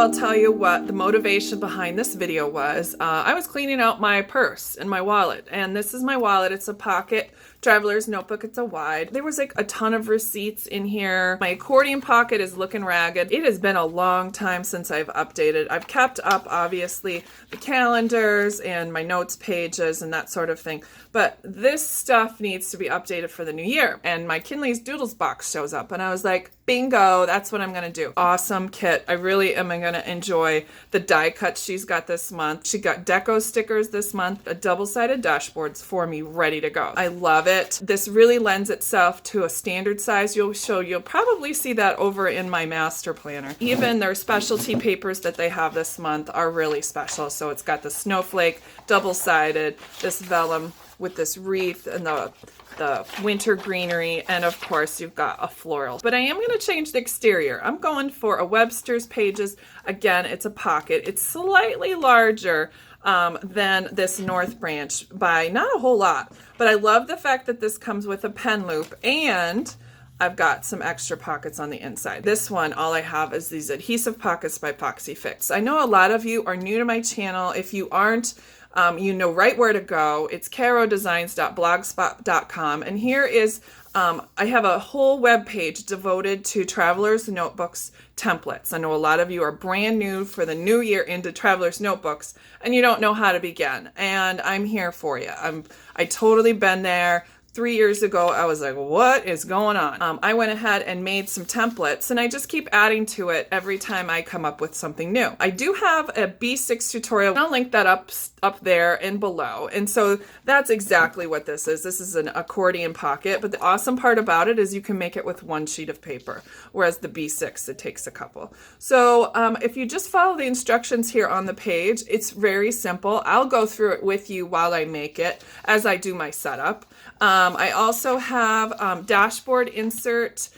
I'll tell you what the motivation behind this video was. I was cleaning out my purse and my wallet, and this is my wallet. It's a pocket traveler's notebook. It's a wide. There was like a ton of receipts in here. My accordion pocket is looking ragged. It has been a long time since I've updated. I've kept up, obviously, the calendars and my notes pages and that sort of thing, but this stuff needs to be updated for the new year. And my Kinleigh's Doodles box shows up, and I was like, bingo, that's what I'm going to do. Awesome kit. I really am going to enjoy the die cuts she's got this month. She got deco stickers this month, a double-sided dashboards for me ready to go. I love it. This really lends itself to a standard size. You'll probably see that over in my master planner. Even their specialty papers that they have this month are really special. So it's got the snowflake, double-sided, this vellum with this wreath and the winter greenery, and of course you've got a floral. But I am going to change the exterior. I'm going for a Webster's Pages. Again, it's a pocket. It's slightly larger than this North Branch by not a whole lot, but I love the fact that this comes with a pen loop, and I've got some extra pockets on the inside. This one, all I have is these adhesive pockets by Foxy Fix. I know a lot of you are new to my channel. If you aren't, you know right where to go. It's carodesigns.blogspot.com, and here is I have a whole web page devoted to Traveler's Notebooks templates. I know a lot of you are brand new for the new year into Traveler's Notebooks, and you don't know how to begin, and I'm here for you. I totally been there. 3 years ago, I was like, what is going on? I went ahead and made some templates, and I just keep adding to it every time I come up with something new. I do have a B6 tutorial. I'll link that up there and below. And so that's exactly what this is. This is an accordion pocket, but the awesome part about it is you can make it with one sheet of paper, whereas the B6, it takes a couple. So if you just follow the instructions here on the page, it's very simple. I'll go through it with you while I make it as I do my setup. I also have dashboard insert,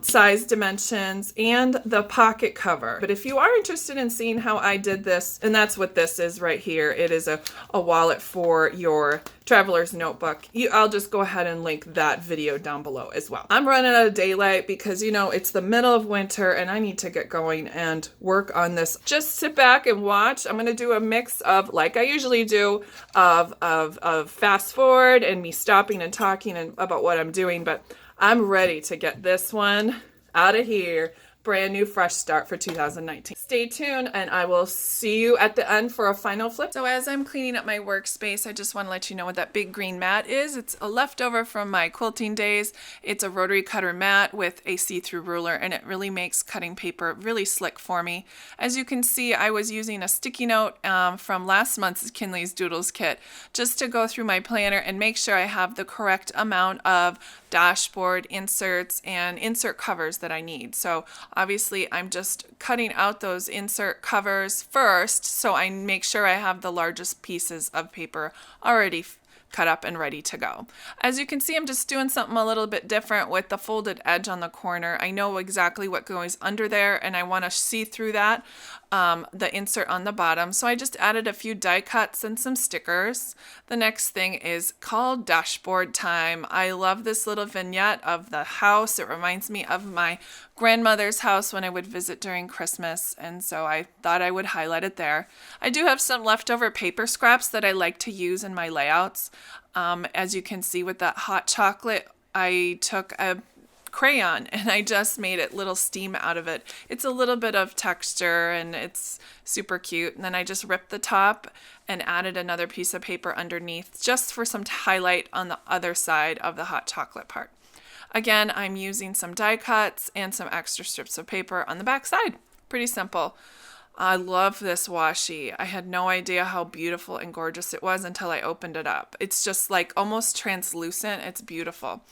size dimensions, and the pocket cover. But if you are interested in seeing how I did this, and that's what this is right here, it is a wallet for your Traveler's Notebook. I'll just go ahead and link that video down below as well. I'm running out of daylight because, you know, it's the middle of winter and I need to get going and work on this. Just sit back and watch. I'm going to do a mix of, like I usually do, of fast forward and me stopping and talking about what I'm doing, but I'm ready to get this one out of here. Brand new fresh start for 2019. Stay tuned and I will see you at the end for a final flip. So as I'm cleaning up my workspace, I just want to let you know what that big green mat is. It's a leftover from my quilting days. It's a rotary cutter mat with a see-through ruler, and it really makes cutting paper really slick for me. As you can see, I was using a sticky note from last month's Kinleigh's Doodles kit just to go through my planner and make sure I have the correct amount of dashboard inserts and insert covers that I need. So obviously I'm just cutting out those insert covers first, so I make sure I have the largest pieces of paper already cut up and ready to go. As you can see, I'm just doing something a little bit different with the folded edge on the corner. I know exactly what goes under there, and I want to see through that, the insert on the bottom. So I just added a few die cuts and some stickers. The next thing is called Dashboard Time. I love this little vignette of the house. It reminds me of my grandmother's house when I would visit during Christmas, and so I thought I would highlight it there. I do have some leftover paper scraps that I like to use in my layouts. As you can see with that hot chocolate, I took a crayon and I just made it little steam out of it. It's a little bit of texture and it's super cute. And then I just ripped the top and added another piece of paper underneath just for some highlight on the other side of the hot chocolate part. Again, I'm using some die cuts and some extra strips of paper on the back side. Pretty simple. I love this washi. I had no idea how beautiful and gorgeous it was until I opened it up. It's just like almost translucent. It's beautiful.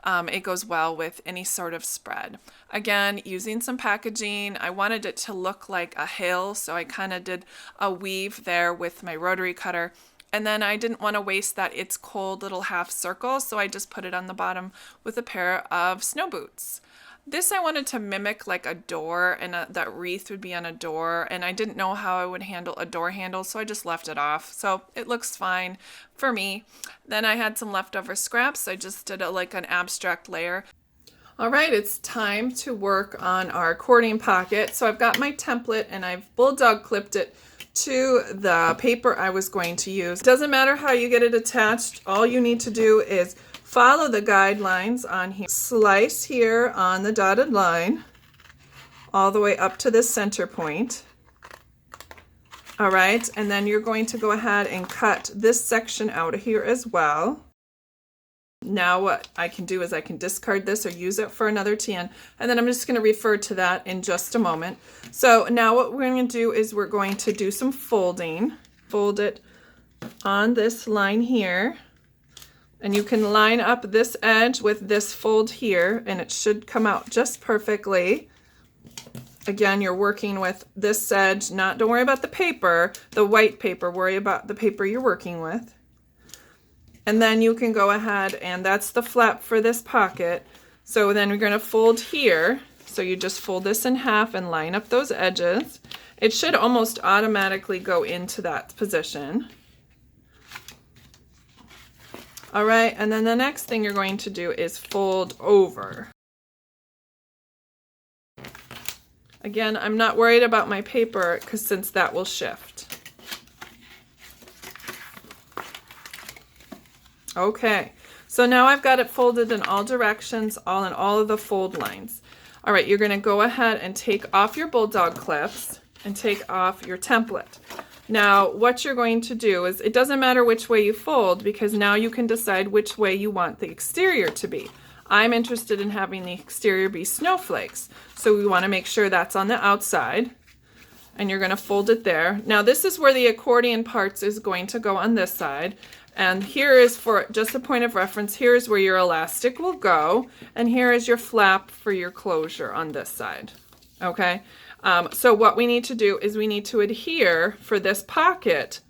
It goes well with any sort of spread. Again, using some packaging. I wanted it to look like a hill, so I kind of did a weave there with my rotary cutter. And then I didn't want to waste that It's Cold little half circle, so I just put it on the bottom with a pair of snow boots. This I wanted to mimic like a door, and that wreath would be on a door, and I didn't know how I would handle a door handle, so I just left it off. So it looks fine for me. Then I had some leftover scraps. I just did like an abstract layer. All right, it's time to work on our accordion pocket. So I've got my template and I've bulldog clipped it to the paper I was going to use. Doesn't matter how you get it attached. All you need to do is follow the guidelines on here. Slice here on the dotted line all the way up to the center point. All right, and then you're going to go ahead and cut this section out of here as well. Now what I can do is I can discard this or use it for another tan, and then I'm just going to refer to that in just a moment. So now what we're going to do is we're going to do some folding. Fold it on this line here, and you can line up this edge with this fold here, and it should come out just perfectly. Again, you're working with this edge, don't worry about the paper, the white paper, worry about the paper you're working with. And then you can go ahead, and that's the flap for this pocket. So then we're going to fold here. So you just fold this in half and line up those edges. It should almost automatically go into that position. All right, and then the next thing you're going to do is fold over. Again, I'm not worried about my paper since that will shift. Okay, so now I've got it folded in all directions, all in all of the fold lines. All right, you're going to go ahead and take off your bulldog clips and take off your template. Now, what you're going to do is, it doesn't matter which way you fold, because now you can decide which way you want the exterior to be. I'm interested in having the exterior be snowflakes, so we want to make sure that's on the outside, and you're going to fold it there. Now, this is where the accordion parts is going to go on this side. And here is, for just a point of reference, here is where your elastic will go, and here is your flap for your closure on this side. Okay, so what we need to do is we need to adhere for this pocket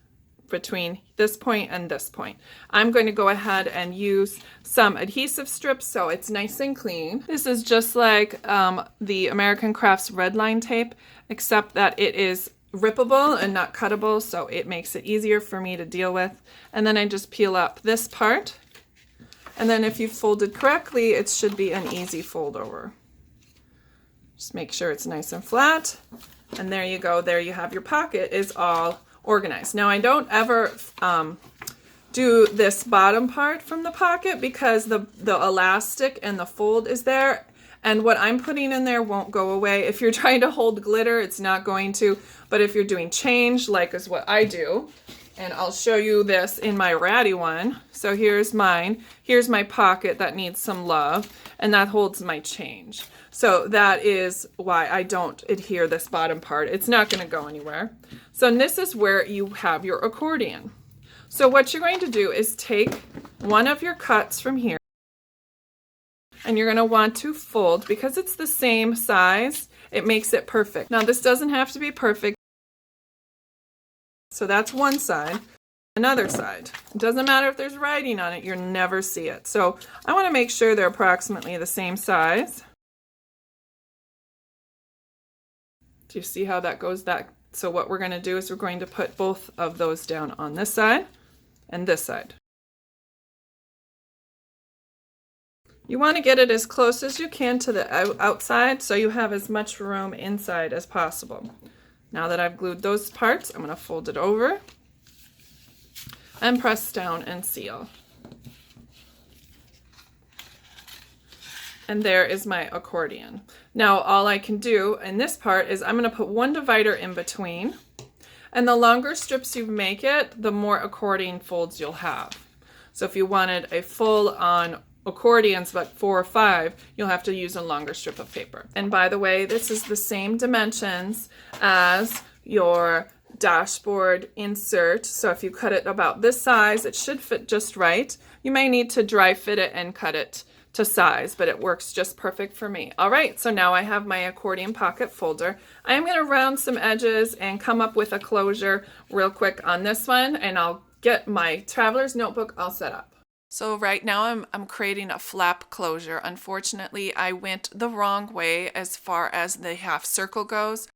between this point and this point. I'm going to go ahead and use some adhesive strips so it's nice and clean. This is just like the American Crafts red line tape, except that it is rippable and not cuttable, so it makes it easier for me to deal with. And then I just peel up this part, and then if you folded correctly, it should be an easy fold over. Just make sure it's nice and flat, and there you go. There you have your pocket is all organized. Now, I don't ever do this bottom part from the pocket because the elastic and the fold is there, and what I'm putting in there won't go away. If you're trying to hold glitter, it's not going to, but if you're doing change, like is what I do, and I'll show you this in my ratty one. So here's mine. Here's my pocket that needs some love, and that holds my change. So that is why I don't adhere this bottom part. It's not going to go anywhere. So this is where you have your accordion. So what you're going to do is take one of your cuts from here, and you're going to want to fold, because it's the same size, it makes it perfect. Now, this doesn't have to be perfect. So that's one side. Another side. It doesn't matter if there's writing on it, you'll never see it. So I want to make sure they're approximately the same size. Do you see how that goes? So what we're going to do is we're going to put both of those down on this side and this side. You want to get it as close as you can to the outside so you have as much room inside as possible. Now that I've glued those parts, I'm going to fold it over and press down and seal. And there is my accordion. Now all I can do in this part is I'm going to put one divider in between, and the longer strips you make it, the more accordion folds you'll have. So if you wanted a full-on accordions, but 4 or 5, you'll have to use a longer strip of paper. And by the way, this is the same dimensions as your dashboard insert. So if you cut it about this size, it should fit just right. You may need to dry fit it and cut it to size, but it works just perfect for me. All right, so now I have my accordion pocket folder. I am going to round some edges and come up with a closure real quick on this one, and I'll get my traveler's notebook all set up. So right now I'm creating a flap closure. Unfortunately, I went the wrong way as far as the half circle goes.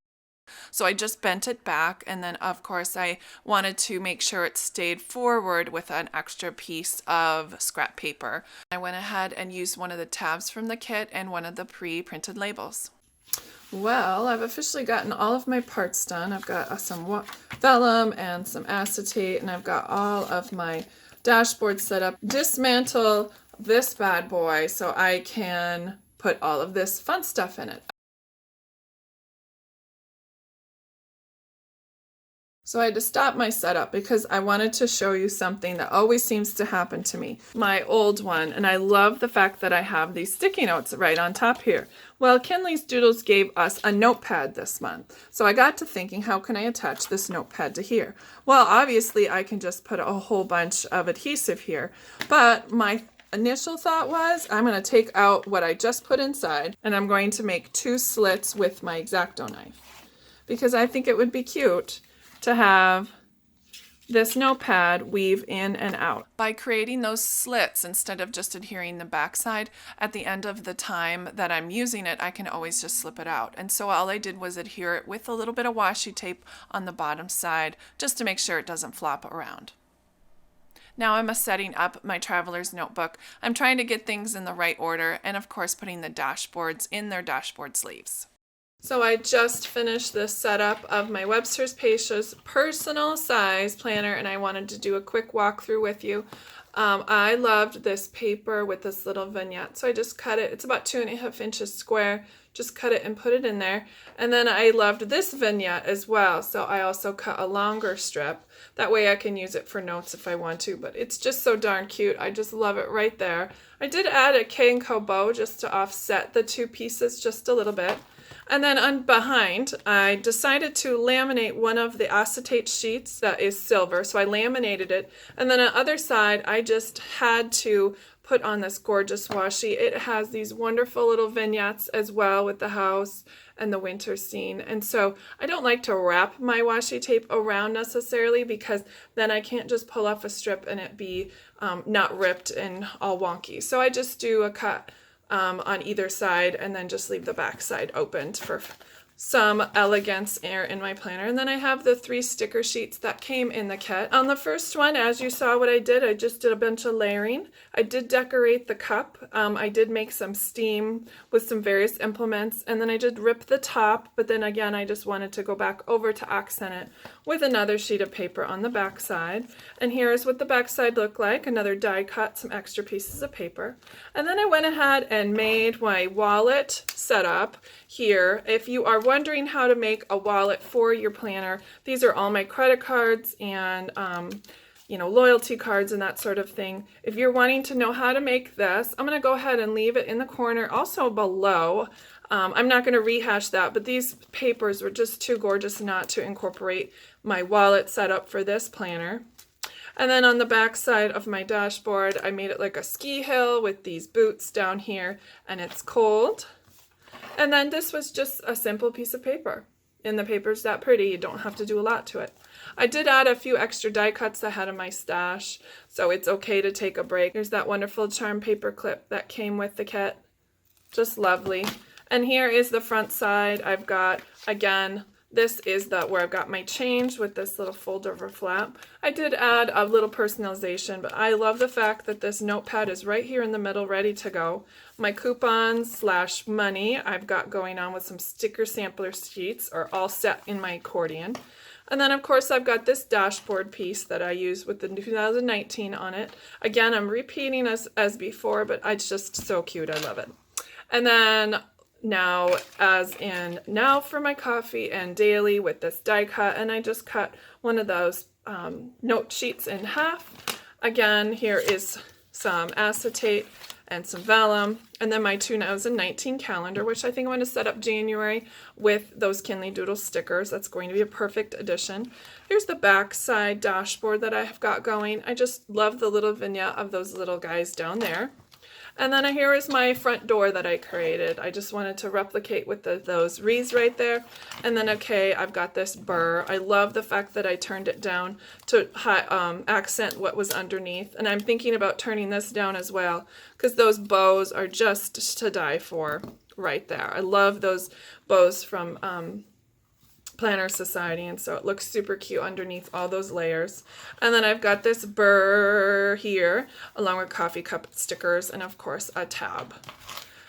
So I just bent it back, and then of course I wanted to make sure it stayed forward with an extra piece of scrap paper. I went ahead and used one of the tabs from the kit and one of the pre-printed labels. Well, I've officially gotten all of my parts done. I've got some vellum and some acetate, and I've got all of my dashboard set up. Dismantle this bad boy so I can put all of this fun stuff in it. So I had to stop my setup because I wanted to show you something that always seems to happen to me. My old one, and I love the fact that I have these sticky notes right on top here. Well, Kinleigh's Doodles gave us a notepad this month. So I got to thinking, how can I attach this notepad to here? Well, obviously I can just put a whole bunch of adhesive here, but my initial thought was I'm going to take out what I just put inside and I'm going to make 2 slits with my X-Acto knife because I think it would be cute to have this notepad weave in and out. By creating those slits instead of just adhering the backside, at the end of the time that I'm using it, I can always just slip it out. And so all I did was adhere it with a little bit of washi tape on the bottom side just to make sure it doesn't flop around. Now I'm setting up my traveler's notebook. I'm trying to get things in the right order and of course putting the dashboards in their dashboard sleeves. So I just finished the setup of my Webster's Pages personal size planner and I wanted to do a quick walkthrough with you. I loved this paper with this little vignette, so I just cut it. It's about 2.5 inches square. Just cut it and put it in there. And then I loved this vignette as well, so I also cut a longer strip. That way I can use it for notes if I want to, but it's just so darn cute. I just love it right there. I did add a K&Co bow just to offset the 2 pieces just a little bit. And then on behind, I decided to laminate one of the acetate sheets that is silver, so I laminated it. And then on the other side, I just had to put on this gorgeous washi. It has these wonderful little vignettes as well with the house and the winter scene. And so I don't like to wrap my washi tape around necessarily because then I can't just pull off a strip and it be not ripped and all wonky. So I just do a cut on either side and then just leave the back side opened for some elegance in my planner. And then I have the 3 sticker sheets that came in the kit. On the first one, as you saw what I just did a bunch of layering. I did decorate the cup. I did make some steam with some various implements, and then I did rip the top, but then again I just wanted to go back over to accent it with another sheet of paper on the back side. And here's what the back side looked like. Another die cut, some extra pieces of paper. And then I went ahead and made my wallet setup here. If you are wondering how to make a wallet for your planner, these are all my credit cards and loyalty cards and that sort of thing. If you're wanting to know how to make this, I'm going to go ahead and leave it in the corner also below. I'm not going to rehash that, but these papers were just too gorgeous not to incorporate my wallet setup for this planner. And then on the back side of my dashboard, I made it like a ski hill with these boots down here, and it's cold. And then this was just a simple piece of paper. And the paper's that pretty, you don't have to do a lot to it. I did add a few extra die cuts I had in my stash, so it's okay to take a break. Here's that wonderful charm paper clip that came with the kit. Just lovely. And here is the front side. I've got, again, this is where I've got my change with this little fold over flap. I did add a little personalization, but I love the fact that this notepad is right here in the middle, ready to go. My coupons / money I've got going on with some sticker sampler sheets are all set in my accordion. And then of course I've got this dashboard piece that I use with the 2019 on it. Again, I'm repeating as before, but it's just so cute. I love it. And then now now for my coffee and daily with this die cut, and I just cut one of those note sheets in half. Again, here is some acetate and some vellum, and then my 2019 calendar, which I think I'm going to set up January with those Kinleigh Doodles stickers. That's going to be a perfect addition. Here's the back side dashboard that I have got going. I just love the little vignette of those little guys down there. And then here is my front door that I created. I just wanted to replicate with those wreaths right there. And then, okay, I've got this burr. I love the fact that I turned it down to accent what was underneath. And I'm thinking about turning this down as well because those bows are just to die for right there. I love those bows from Planner Society, and so it looks super cute underneath all those layers. And then I've got this burr here, along with coffee cup stickers, and of course a tab.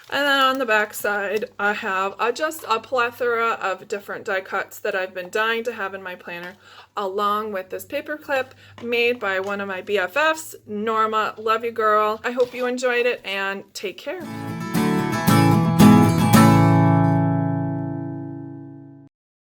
And then on the back side, I have just a plethora of different die cuts that I've been dying to have in my planner, along with this paper clip made by one of my BFFs, Norma. Love you, girl. I hope you enjoyed it, and take care.